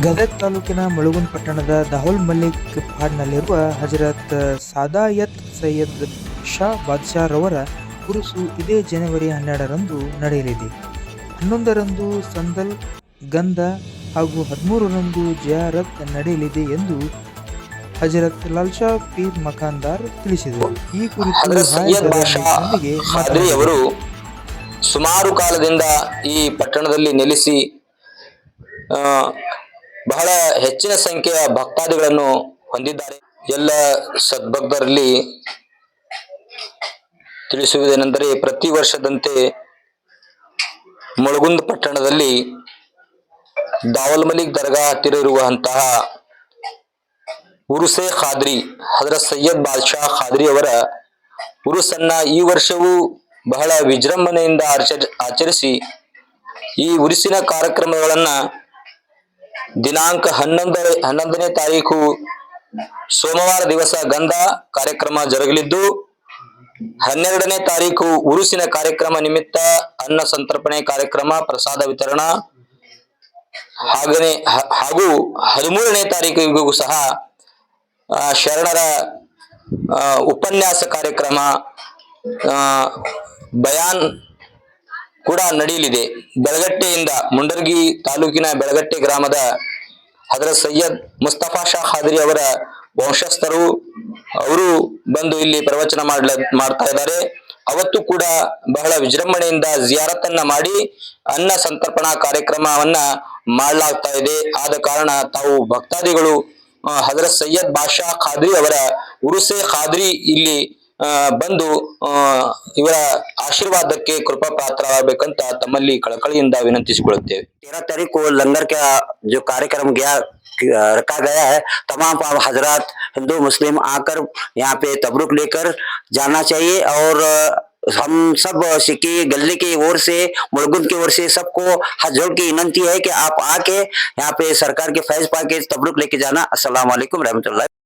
ಗದಗ ತಾಲೂಕಿನ ಮುಳುಗುಂದ ಪಟ್ಟಣದ ದಾಹುಲ್ ಮಲ್ಲಿಕ್ ಪಾಡ್ನಲ್ಲಿರುವ ಹಜರತ್ ಸಾದಾಯತ್ ಸೈಯದ್ ಶಾ ಬಾದ್ಶಾ ರವರ ಉರುಸು ಇದೇ ಜನವರಿ 12ರಂದು ನಡೆಯಲಿದೆ. 11ರಂದು ಸಂದಲ್ ಗಂಧ ಹಾಗೂ 13ರಂದು ಜಿಯಾರತ್ ನಡೆಯಲಿದೆ ಎಂದು ಹಜರತ್ ಲಾಲ್ಶಾ ಪೀರ್ ಮಕಾನ್ದಾರ್ ತಿಳಿಸಿದರು. ಈ ಕುರಿತು ಹಜರತ್ ಸೈಯದ್ ಬಾಷಾ ಖಾದ್ರಿ ಅವರು ಸುಮಾರು ಕಾಲದಿಂದ ಈ ಪಟ್ಟಣದಲ್ಲಿ ನೆಲೆಸಿ ಬಹಳ ಹೆಚ್ಚಿನ ಸಂಖ್ಯೆಯ ಭಕ್ತಾದಿಗಳನ್ನು ಹೊಂದಿದ್ದಾರೆ. ಎಲ್ಲ ಸದ್ಭಕ್ತರಲ್ಲಿ ತಿಳಿಸುವುದೇನೆಂದರೆ, ಪ್ರತಿ ವರ್ಷದಂತೆ ಮುಳುಗುಂದ ಪಟ್ಟಣದಲ್ಲಿ ದಾವಲ್ ಮಲಿಕ್ ದರ್ಗಾ ಹತ್ತಿರ ಇರುವಂತಹ ಉರುಸೆ ಖಾದ್ರಿ ಹಜರತ್ ಸೈಯದ್ ಬಾದ್ಶಾ ಖಾದ್ರಿ ಅವರ ಉರುಸನ್ನ ಈ ವರ್ಷವೂ ಬಹಳ ವಿಜೃಂಭಣೆಯಿಂದ ಆಚರಿಸಿ ಈ ಉರುಸಿನ ಕಾರ್ಯಕ್ರಮಗಳನ್ನ ದಿನಾಂಕ 11ನೇ ತಾರೀಕು ಸೋಮವಾರ ದಿವಸ ಗಂಧ ಕಾರ್ಯಕ್ರಮ ಜರುಗಲಿದ್ದು, 12ನೇ ತಾರೀಕು ಉರುಸಿನ ಕಾರ್ಯಕ್ರಮ ನಿಮಿತ್ತ ಅನ್ನ ಸಂತರ್ಪಣೆ ಕಾರ್ಯಕ್ರಮ, ಪ್ರಸಾದ ವಿತರಣಾ ಹಾಗೂ 13ನೇ ತಾರೀಕಿಗೂ ಸಹ ಶರಣರ ಉಪನ್ಯಾಸ ಕಾರ್ಯಕ್ರಮ, ಬಯಾನ್ ಕೂಡ ನಡೆಯಲಿದೆ. ಬೆಳಗಟ್ಟೆಯಿಂದ ಮುಂಡರ್ಗಿ ತಾಲೂಕಿನ ಬೆಳಗಟ್ಟೆ ಗ್ರಾಮದ ಹಜರತ್ ಸೈಯದ್ ಮುಸ್ತಫಾ ಶಾ ಖಾದ್ರಿ ಅವರ ವಂಶಸ್ಥರು ಅವರು ಬಂದು ಇಲ್ಲಿ ಪ್ರವಚನ ಮಾಡ್ತಾ ಇದ್ದಾರೆ. ಅವತ್ತು ಕೂಡ ಬಹಳ ವಿಜೃಂಭಣೆಯಿಂದ ಜಿಯಾರತನ್ನ ಮಾಡಿ ಅನ್ನ ಸಂತರ್ಪಣಾ ಕಾರ್ಯಕ್ರಮವನ್ನ ಮಾಡಲಾಗ್ತಾ ಇದೆ. ಆದ ಕಾರಣ ತಾವು ಭಕ್ತಾದಿಗಳು ಹಜರತ್ ಸೈಯದ್ ಬಾಷಾ ಖಾದ್ರಿ ಅವರ ಉರುಸೆ ಖಾದ್ರಿ ಇಲ್ಲಿ ಬಂದು ಇವರ आशीर्वादಕ್ಕೆ कृपा पात्रರಾಗಬೇಕಂತ ತಮ್ಮಲ್ಲಿ ಕಳಕಳಿಯಿಂದ ವಿನಂತಿಸಿಕೊಳ್ಳುತ್ತೇವೆ. 13 तारीख को लंगर का जो कार्यक्रम रखा गया है, तमाम हजरात हिंदू मुस्लिम आकर यहाँ पे तबरुक लेकर जाना चाहिए। और हम सब सिक्की गले की ओर से, मुलगुंद की ओर से सबको हाथ जोड़ की विनंती है कि आप आके यहाँ पे सरकार के फैज पाके तबरुक लेके जाना। अस्सलाम वालेकुम रहमतुल्लाह।